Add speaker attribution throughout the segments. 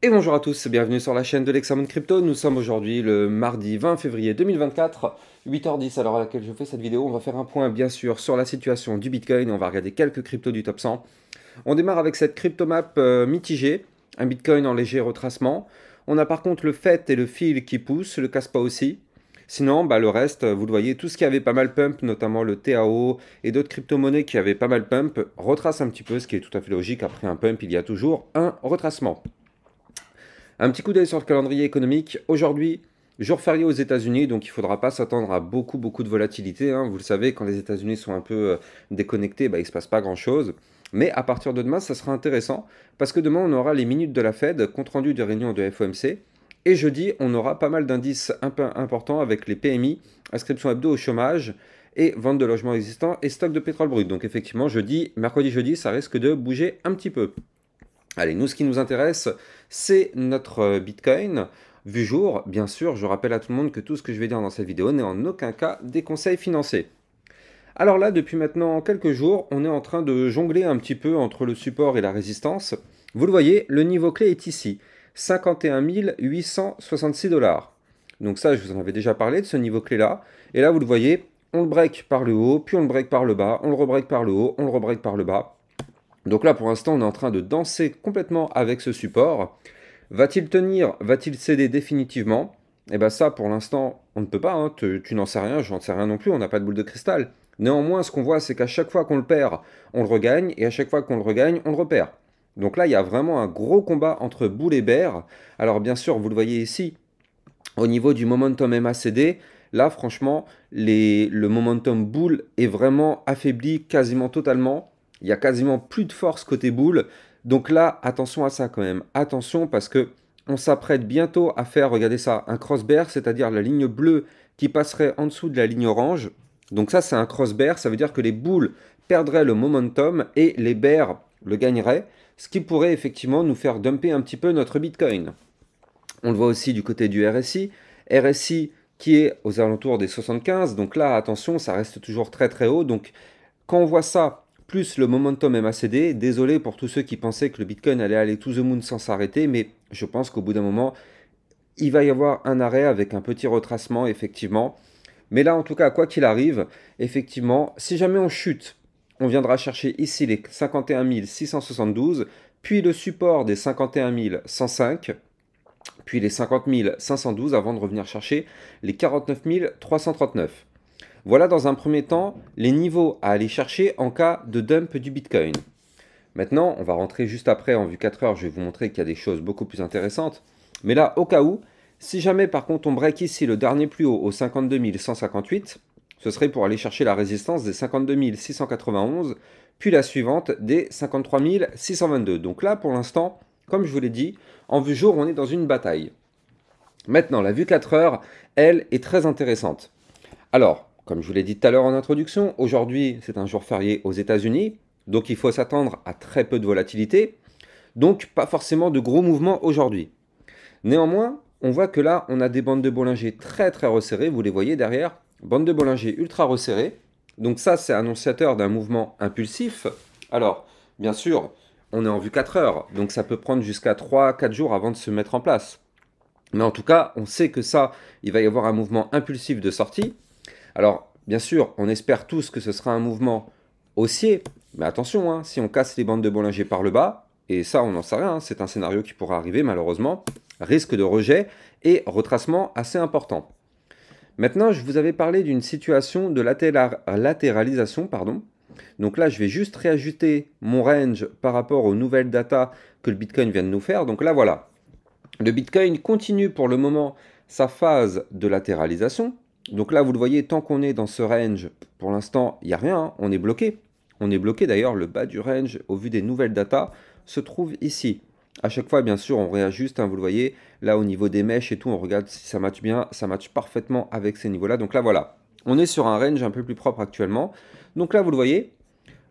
Speaker 1: Et bonjour à tous, bienvenue sur la chaîne de l'Hexamone Crypto. Nous sommes aujourd'hui le mardi 20 février 2024, 8h10 à l'heure à laquelle je fais cette vidéo. On va faire un point bien sûr sur la situation du Bitcoin et on va regarder quelques cryptos du top 100. On démarre avec cette cryptomap mitigée, un Bitcoin en léger retracement. On a par contre le FET et le fil qui poussent, le Kaspa aussi. Sinon, le reste, vous le voyez, tout ce qui avait pas mal pump, notamment le TAO et d'autres crypto-monnaies qui avaient pas mal pump, retrace un petit peu, ce qui est tout à fait logique. Après un pump, il y a toujours un retracement. Un petit coup d'œil sur le calendrier économique. Aujourd'hui, jour férié aux États-Unis, donc il ne faudra pas s'attendre à beaucoup de volatilité. Vous le savez, quand les États-Unis sont un peu déconnectés, il ne se passe pas grand-chose. Mais à partir de demain, ça sera intéressant parce que demain, on aura les minutes de la Fed, compte rendu des réunions de FOMC. Et jeudi, on aura pas mal d'indices un peu importants avec les PMI, inscription hebdo au chômage et vente de logements existants et stock de pétrole brut. Donc effectivement, mercredi-jeudi, ça risque de bouger un petit peu. Allez, nous, ce qui nous intéresse, c'est notre Bitcoin. Vu jour, bien sûr, je rappelle à tout le monde que tout ce que je vais dire dans cette vidéo n'est en aucun cas des conseils financiers. Alors là, depuis maintenant quelques jours, on est en train de jongler un petit peu entre le support et la résistance. Vous le voyez, le niveau clé est ici, 51 866 $. Donc ça, je vous en avais déjà parlé de ce niveau clé-là. Et là, vous le voyez, on le break par le haut, puis on le break par le bas, on le rebreak par le haut, on le rebreak par le bas. Donc là, pour l'instant, on est en train de danser complètement avec ce support. Va-t-il tenir? Va-t-il céder définitivement? Eh bien ça, pour l'instant, on ne peut pas. Tu n'en sais rien, j'en sais rien non plus, on n'a pas de boule de cristal. Néanmoins, ce qu'on voit, c'est qu'à chaque fois qu'on le perd, on le regagne, et à chaque fois qu'on le regagne, on le repère. Donc là, il y a vraiment un gros combat entre boule et bear. Alors bien sûr, vous le voyez ici, au niveau du momentum MACD, là, franchement, le momentum boule est vraiment affaibli quasiment totalement. Il y a quasiment plus de force côté boule. Donc là, attention à ça quand même. Attention parce que on s'apprête bientôt à faire, regardez ça, un cross bear, c'est-à-dire la ligne bleue qui passerait en dessous de la ligne orange. Donc ça, c'est un cross bear, ça veut dire que les boules perdraient le momentum et les bears le gagneraient, ce qui pourrait effectivement nous faire dumper un petit peu notre Bitcoin. On le voit aussi du côté du RSI. RSI qui est aux alentours des 75. Donc là, attention, ça reste toujours très haut. Donc quand on voit ça, plus le momentum MACD, désolé pour tous ceux qui pensaient que le Bitcoin allait aller to the moon sans s'arrêter, mais je pense qu'au bout d'un moment, il va y avoir un arrêt avec un petit retracement, effectivement. Mais là, en tout cas, quoi qu'il arrive, effectivement, si jamais on chute, on viendra chercher ici les 51 672, puis le support des 51 105, puis les 50 512 avant de revenir chercher les 49 339. Voilà dans un premier temps les niveaux à aller chercher en cas de dump du Bitcoin. Maintenant, on va rentrer juste après en vue 4 heures, je vais vous montrer qu'il y a des choses beaucoup plus intéressantes. Mais là, au cas où, si jamais par contre on break ici le dernier plus haut au 52 158, ce serait pour aller chercher la résistance des 52 691, puis la suivante des 53 622. Donc là, pour l'instant, comme je vous l'ai dit, en vue jour, on est dans une bataille. Maintenant, la vue 4 heures, elle, est très intéressante. Alors, comme je vous l'ai dit tout à l'heure en introduction, aujourd'hui, c'est un jour férié aux États-Unis, donc il faut s'attendre à très peu de volatilité, donc pas forcément de gros mouvements aujourd'hui. Néanmoins, on voit que là, on a des bandes de Bollinger très resserrées, vous les voyez derrière, bandes de Bollinger ultra resserrées. Donc ça, c'est annonciateur d'un mouvement impulsif. Alors, bien sûr, on est en vue 4 heures, donc ça peut prendre jusqu'à 3-4 jours avant de se mettre en place. Mais en tout cas, on sait que ça, il va y avoir un mouvement impulsif de sortie. Alors, bien sûr, on espère tous que ce sera un mouvement haussier, mais attention, si on casse les bandes de Bollinger par le bas, et ça, on n'en sait rien, c'est un scénario qui pourra arriver malheureusement, risque de rejet et retracement assez important. Maintenant, je vous avais parlé d'une situation de latéralisation, Donc là, je vais juste réajuster mon range par rapport aux nouvelles datas que le Bitcoin vient de nous faire. Donc là, voilà. Le Bitcoin continue pour le moment sa phase de latéralisation. Donc là, vous le voyez, tant qu'on est dans ce range, pour l'instant, il n'y a rien, on est bloqué. On est bloqué d'ailleurs, le bas du range, au vu des nouvelles datas, se trouve ici. À chaque fois, bien sûr, on réajuste, vous le voyez, là au niveau des mèches et tout, on regarde si ça matche bien, ça matche parfaitement avec ces niveaux-là. Donc là, voilà, on est sur un range un peu plus propre actuellement. Donc là, vous le voyez,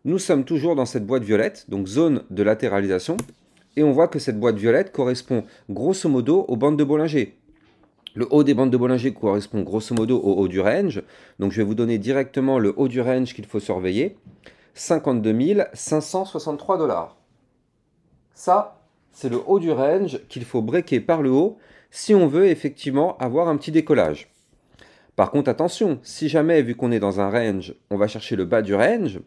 Speaker 1: nous sommes toujours dans cette boîte violette, donc zone de latéralisation. Et on voit que cette boîte violette correspond grosso modo aux bandes de Bollinger. Le haut des bandes de Bollinger correspond grosso modo au haut du range. Donc je vais vous donner directement le haut du range qu'il faut surveiller. 52 563 $. Ça, c'est le haut du range qu'il faut breaker par le haut si on veut effectivement avoir un petit décollage. Par contre, attention, si jamais, vu qu'on est dans un range, on va chercher le bas du range,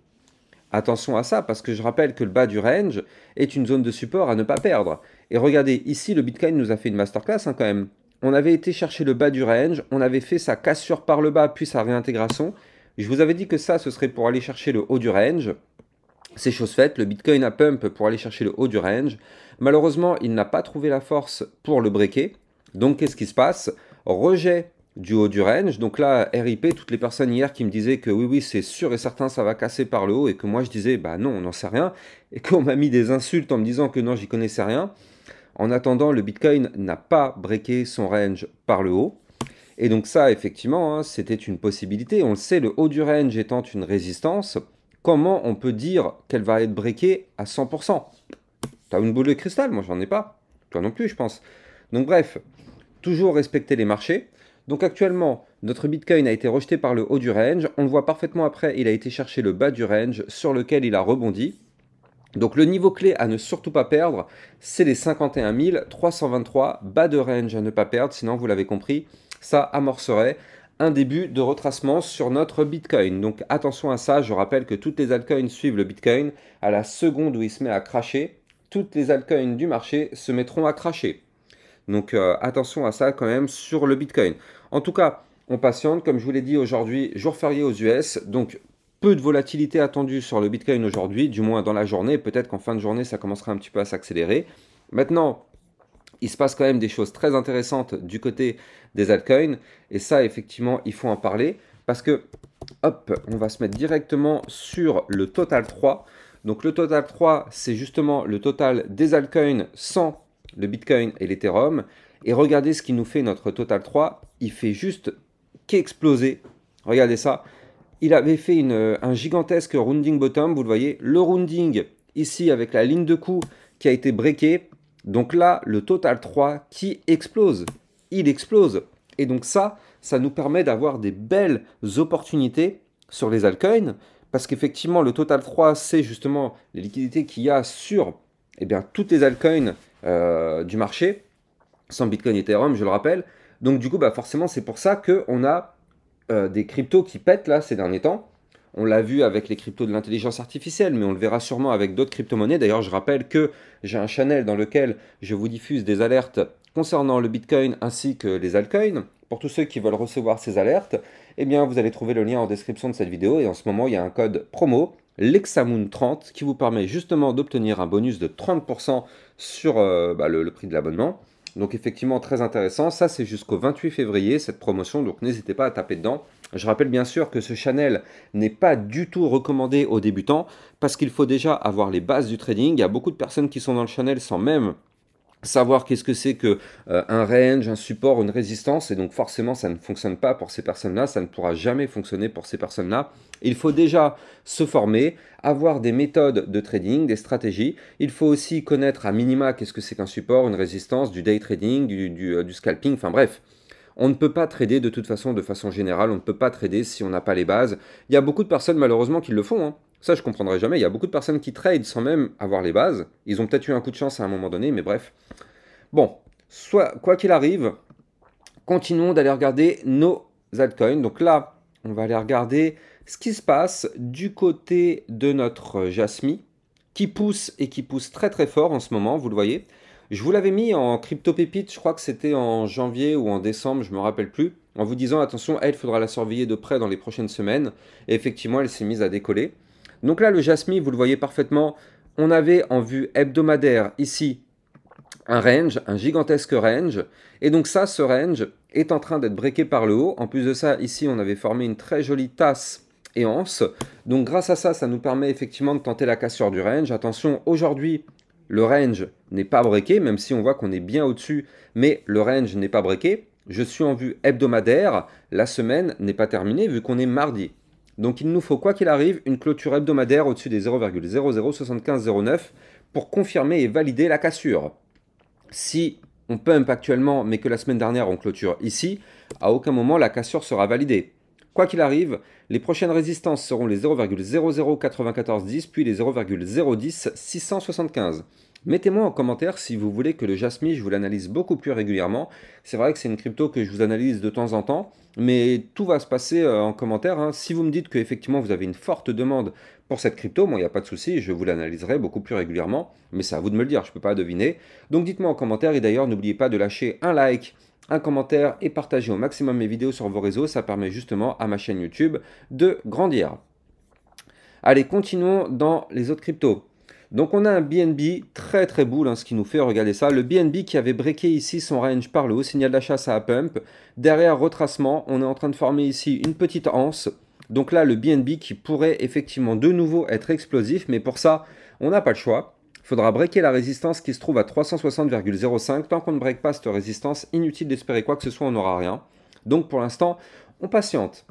Speaker 1: attention à ça, parce que je rappelle que le bas du range est une zone de support à ne pas perdre. Et regardez, ici, le Bitcoin nous a fait une masterclass quand même. On avait été chercher le bas du range, on avait fait sa cassure par le bas, puis sa réintégration. Je vous avais dit que ça, ce serait pour aller chercher le haut du range. C'est chose faite, le Bitcoin a pump pour aller chercher le haut du range. Malheureusement, il n'a pas trouvé la force pour le breaker. Donc, qu'est-ce qui se passe? Rejet du haut du range. Donc là, RIP, toutes les personnes hier qui me disaient que oui, c'est sûr et certain, ça va casser par le haut, et que moi je disais, bah non, on n'en sait rien, et qu'on m'a mis des insultes en me disant que non, j'y connaissais rien. En attendant, le Bitcoin n'a pas breaké son range par le haut. Et donc ça, effectivement, hein, c'était une possibilité. On le sait, le haut du range étant une résistance, comment on peut dire qu'elle va être breakée à 100%? T'as une boule de cristal? Moi, j'en ai pas. Toi non plus, je pense. Donc bref, toujours respecter les marchés. Donc actuellement, notre Bitcoin a été rejeté par le haut du range. On le voit parfaitement après, il a été chercher le bas du range sur lequel il a rebondi. Donc le niveau clé à ne surtout pas perdre, c'est les 51 323, bas de range à ne pas perdre, sinon vous l'avez compris, ça amorcerait un début de retracement sur notre Bitcoin. Donc attention à ça, je rappelle que toutes les altcoins suivent le Bitcoin. À la seconde où il se met à cracher, toutes les altcoins du marché se mettront à cracher. Donc attention à ça quand même sur le Bitcoin. En tout cas, on patiente, comme je vous l'ai dit aujourd'hui, jour férié aux US, donc peu de volatilité attendue sur le Bitcoin aujourd'hui, du moins dans la journée. Peut-être qu'en fin de journée, ça commencera un petit peu à s'accélérer. Maintenant, il se passe quand même des choses très intéressantes du côté des altcoins. Et ça, effectivement, il faut en parler. Parce que, hop, on va se mettre directement sur le total 3. Donc le total 3, c'est justement le total des altcoins sans le Bitcoin et l'Ethereum. Et regardez ce qui nous fait notre total 3. Il fait juste qu'exploser. Regardez ça. Il avait fait un gigantesque rounding bottom. Vous le voyez. Le rounding ici avec la ligne de coup qui a été breakée. Donc là, le total 3 qui explose. Il explose. Et donc ça nous permet d'avoir des belles opportunités sur les altcoins. Parce qu'effectivement, le total 3, c'est justement les liquidités qu'il y a sur toutes les altcoins du marché, sans Bitcoin et Ethereum, je le rappelle. Donc du coup, forcément, c'est pour ça qu'on a des cryptos qui pètent là ces derniers temps. On l'a vu avec les cryptos de l'intelligence artificielle, mais on le verra sûrement avec d'autres crypto-monnaies. D'ailleurs, je rappelle que j'ai un channel dans lequel je vous diffuse des alertes concernant le Bitcoin ainsi que les altcoins. Pour tous ceux qui veulent recevoir ces alertes, eh bien, vous allez trouver le lien en description de cette vidéo. Et en ce moment, il y a un code promo, LEXAMOON30, qui vous permet justement d'obtenir un bonus de 30% sur le prix de l'abonnement. Donc effectivement, très intéressant. Ça, c'est jusqu'au 28 février, cette promotion. Donc n'hésitez pas à taper dedans. Je rappelle bien sûr que ce channel n'est pas du tout recommandé aux débutants parce qu'il faut déjà avoir les bases du trading. Il y a beaucoup de personnes qui sont dans le channel sans même savoir qu'est-ce que c'est que un range, un support, une résistance, et donc forcément ça ne fonctionne pas pour ces personnes-là, ça ne pourra jamais fonctionner pour ces personnes-là. Il faut déjà se former, avoir des méthodes de trading, des stratégies. Il faut aussi connaître à minima qu'est-ce que c'est qu'un support, une résistance, du day trading, du scalping, enfin bref. On ne peut pas trader de toute façon, de façon générale, on ne peut pas trader si on n'a pas les bases. Il y a beaucoup de personnes malheureusement qui le font, hein. Ça, je ne comprendrai jamais. Il y a beaucoup de personnes qui trade sans même avoir les bases. Ils ont peut-être eu un coup de chance à un moment donné, mais bref. Bon, quoi qu'il arrive, continuons d'aller regarder nos altcoins. Donc là, on va aller regarder ce qui se passe du côté de notre Jasmy, qui pousse et qui pousse très très fort en ce moment, vous le voyez. Je vous l'avais mis en crypto pépite, je crois que c'était en janvier ou en décembre, je ne me rappelle plus, en vous disant attention, elle, il faudra la surveiller de près dans les prochaines semaines. Et effectivement, elle s'est mise à décoller. Donc là, le Jasmy, vous le voyez parfaitement, on avait en vue hebdomadaire ici un range, un gigantesque range. Et donc ça, ce range est en train d'être breaké par le haut. En plus de ça, ici, on avait formé une très jolie tasse et anse. Donc grâce à ça, ça nous permet effectivement de tenter la cassure du range. Attention, aujourd'hui, le range n'est pas breaké, même si on voit qu'on est bien au-dessus, mais le range n'est pas breaké. Je suis en vue hebdomadaire. La semaine n'est pas terminée vu qu'on est mardi. Donc il nous faut, quoi qu'il arrive, une clôture hebdomadaire au-dessus des 0,007509 pour confirmer et valider la cassure. Si on pump actuellement, mais que la semaine dernière on clôture ici, à aucun moment la cassure sera validée. Quoi qu'il arrive, les prochaines résistances seront les 0,009410 puis les 0,010 675. Mettez-moi en commentaire si vous voulez que le Jasmy, je vous l'analyse beaucoup plus régulièrement. C'est vrai que c'est une crypto que je vous analyse de temps en temps, mais tout va se passer en commentaire, hein. Si vous me dites qu'effectivement vous avez une forte demande pour cette crypto, moi il n'y a pas de souci, je vous l'analyserai beaucoup plus régulièrement, mais c'est à vous de me le dire, je ne peux pas deviner. Donc dites-moi en commentaire, et d'ailleurs n'oubliez pas de lâcher un like, un commentaire et partager au maximum mes vidéos sur vos réseaux, ça permet justement à ma chaîne YouTube de grandir. Allez, continuons dans les autres cryptos. Donc on a un BNB très très boule, hein, ce qui nous fait regarder ça. Le BNB qui avait breaké ici son range par le haut, signal d'achat, ça a pump. Derrière, retracement, on est en train de former ici une petite anse. Donc là, le BNB qui pourrait effectivement de nouveau être explosif, mais pour ça, on n'a pas le choix. Il faudra breaker la résistance qui se trouve à 360,05. Tant qu'on ne break pas cette résistance, inutile d'espérer quoi que ce soit, on n'aura rien. Donc pour l'instant, on patiente.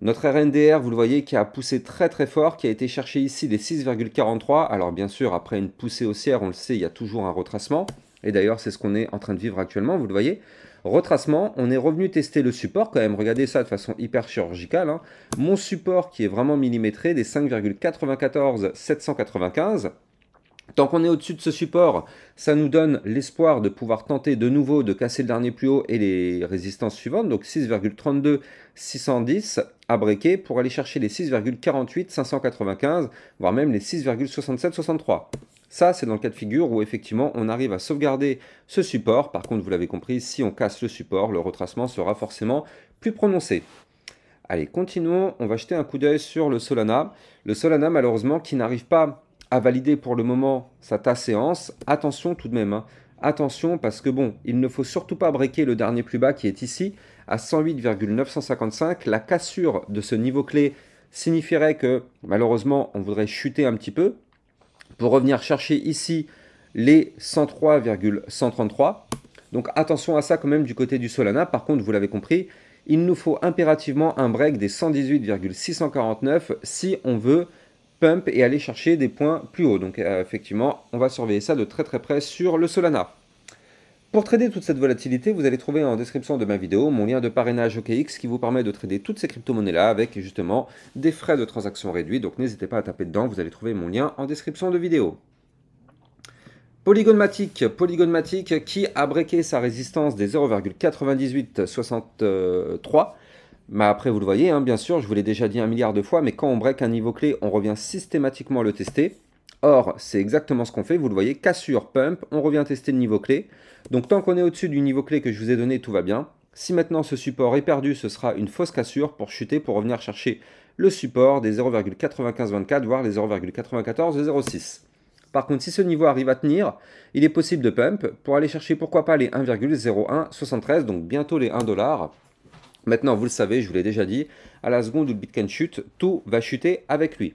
Speaker 1: Notre RNDR, vous le voyez, qui a poussé très très fort, qui a été chercher ici des 6,43. Alors bien sûr, après une poussée haussière, on le sait, il y a toujours un retracement. Et d'ailleurs, c'est ce qu'on est en train de vivre actuellement, vous le voyez. Retracement, on est revenu tester le support quand même. Regardez ça de façon hyper chirurgicale, hein. Mon support qui est vraiment millimétré, des 5,94 795. Tant qu'on est au-dessus de ce support, ça nous donne l'espoir de pouvoir tenter de nouveau de casser le dernier plus haut et les résistances suivantes, donc 6,32 610 à breaker pour aller chercher les 6,48 595, voire même les 6,67 63. Ça, c'est dans le cas de figure où effectivement on arrive à sauvegarder ce support. Par contre, vous l'avez compris, si on casse le support, le retracement sera forcément plus prononcé. Allez, continuons, on va jeter un coup d'œil sur le Solana. Le Solana, malheureusement, qui n'arrive pas à valider pour le moment sa tasse séance. Attention tout de même, hein. Attention parce que bon, il ne faut surtout pas breaker le dernier plus bas qui est ici, à 108,955. La cassure de ce niveau clé signifierait que malheureusement, on voudrait chuter un petit peu pour revenir chercher ici les 103,133. Donc attention à ça quand même du côté du Solana. Par contre, vous l'avez compris, il nous faut impérativement un break des 118,649 si on veut pump et aller chercher des points plus hauts. Donc effectivement, on va surveiller ça de très très près sur le Solana. Pour trader toute cette volatilité, vous allez trouver en description de ma vidéo mon lien de parrainage OKX qui vous permet de trader toutes ces crypto-monnaies-là avec justement des frais de transaction réduits. Donc n'hésitez pas à taper dedans, vous allez trouver mon lien en description de vidéo. Polygon Matic qui a breaké sa résistance des 0,9863. Mais après, vous le voyez, hein, bien sûr, je vous l'ai déjà dit un milliard de fois, mais quand on break un niveau clé, on revient systématiquement le tester. Or, c'est exactement ce qu'on fait, vous le voyez, cassure, pump, on revient tester le niveau clé. Donc tant qu'on est au-dessus du niveau clé que je vous ai donné, tout va bien. Si maintenant ce support est perdu, ce sera une fausse cassure pour chuter, pour revenir chercher le support des 0,9524, voire les 0,94 et 0,6. Par contre, si ce niveau arrive à tenir, il est possible de pump pour aller chercher pourquoi pas les 1,0173, donc bientôt les 1 $. Maintenant, vous le savez, je vous l'ai déjà dit, à la seconde où le Bitcoin chute, tout va chuter avec lui.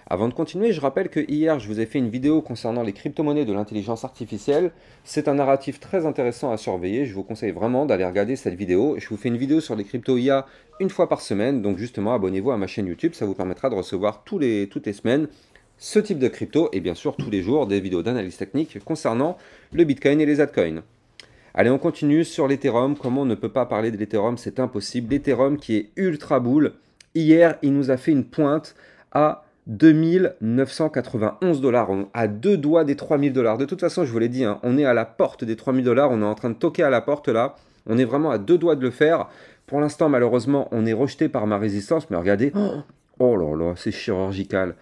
Speaker 1: Avant de continuer, je rappelle que hier, je vous ai fait une vidéo concernant les crypto-monnaies de l'intelligence artificielle. C'est un narratif très intéressant à surveiller. Je vous conseille vraiment d'aller regarder cette vidéo. Je vous fais une vidéo sur les crypto IA une fois par semaine. Donc justement, abonnez-vous à ma chaîne YouTube. Ça vous permettra de recevoir toutes les semaines ce type de crypto et bien sûr tous les jours des vidéos d'analyse technique concernant le Bitcoin et les altcoins. Allez, on continue sur l'Ethereum. Comment on ne peut pas parler de l'Ethereum? C'est impossible. L'Ethereum qui est ultra boule. Hier, il nous a fait une pointe à 2991 $, à deux doigts des 3000 $. De toute façon, je vous l'ai dit, hein, on est à la porte des 3000 $. On est en train de toquer à la porte là. On est vraiment à deux doigts de le faire. Pour l'instant, malheureusement, on est rejeté par ma résistance. Mais regardez, oh là là, c'est chirurgical.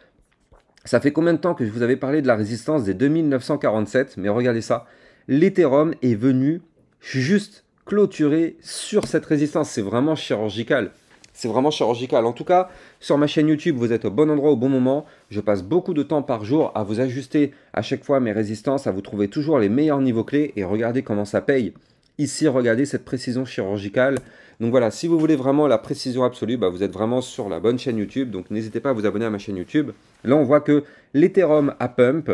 Speaker 1: Ça fait combien de temps que je vous avais parlé de la résistance des 2947? Mais regardez ça. L'Ethereum est venu juste clôturer sur cette résistance. C'est vraiment chirurgical. C'est vraiment chirurgical. En tout cas, sur ma chaîne YouTube, vous êtes au bon endroit au bon moment. Je passe beaucoup de temps par jour à vous ajuster à chaque fois mes résistances, à vous trouver toujours les meilleurs niveaux clés. Et regardez comment ça paye. Ici, regardez cette précision chirurgicale. Donc voilà, si vous voulez vraiment la précision absolue, bah vous êtes vraiment sur la bonne chaîne YouTube. Donc n'hésitez pas à vous abonner à ma chaîne YouTube. Là, on voit que l'Ethereum a pump.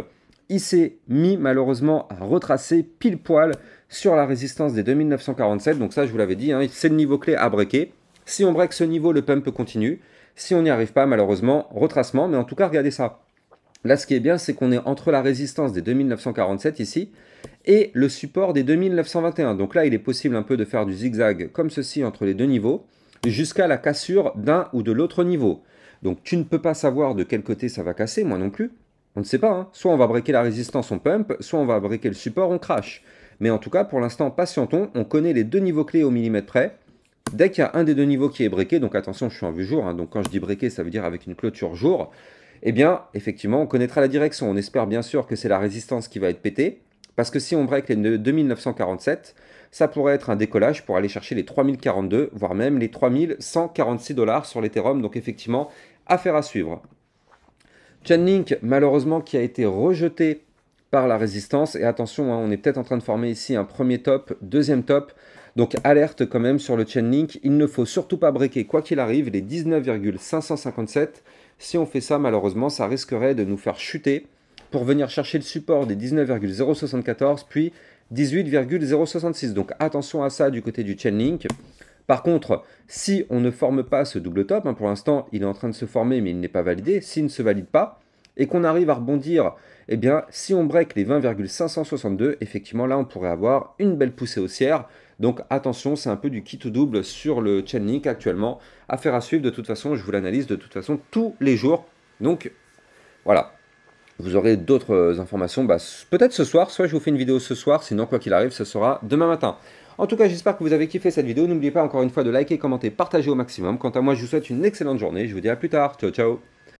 Speaker 1: Il s'est mis malheureusement à retracer pile poil sur la résistance des 2947. Donc ça, je vous l'avais dit, hein, c'est le niveau clé à breaker. Si on break ce niveau, le pump continue. Si on n'y arrive pas, malheureusement, retracement. Mais en tout cas, regardez ça. Là, ce qui est bien, c'est qu'on est entre la résistance des 2947 ici et le support des 2921. Donc là, il est possible un peu de faire du zigzag comme ceci entre les deux niveaux jusqu'à la cassure d'un ou de l'autre niveau. Donc tu ne peux pas savoir de quel côté ça va casser, moi non plus. On ne sait pas, hein. Soit on va breaker la résistance, on pump, soit on va breaker le support, on crash. Mais en tout cas, pour l'instant, patientons, on connaît les deux niveaux clés au millimètre près. Dès qu'il y a un des deux niveaux qui est breaké, donc attention, je suis en vue jour, hein, donc quand je dis breaké, ça veut dire avec une clôture jour, eh bien, effectivement, on connaîtra la direction. On espère bien sûr que c'est la résistance qui va être pétée, parce que si on break les 2947, ça pourrait être un décollage pour aller chercher les 3042, voire même les 3146 $ sur l'Ethereum, donc effectivement, affaire à suivre. Chainlink, malheureusement, qui a été rejeté par la résistance, et attention, hein, on est peut-être en train de former ici un premier top, deuxième top, donc alerte quand même sur le Chainlink, il ne faut surtout pas breaker quoi qu'il arrive les 19,557. Si on fait ça, malheureusement, ça risquerait de nous faire chuter pour venir chercher le support des 19,074 puis 18,066. Donc attention à ça du côté du Chainlink. Par contre, si on ne forme pas ce double top, hein, pour l'instant il est en train de se former mais il n'est pas validé, s'il ne se valide pas, et qu'on arrive à rebondir, eh bien si on break les 20,562, effectivement là on pourrait avoir une belle poussée haussière. Donc attention, c'est un peu du kit ou double sur le Chainlink actuellement. Affaire à suivre, de toute façon, je vous l'analyse de toute façon tous les jours. Donc voilà, vous aurez d'autres informations peut-être ce soir, soit je vous fais une vidéo ce soir, sinon quoi qu'il arrive, ce sera demain matin. En tout cas, j'espère que vous avez kiffé cette vidéo. N'oubliez pas encore une fois de liker, commenter, partager au maximum. Quant à moi, je vous souhaite une excellente journée. Je vous dis à plus tard. Ciao, ciao.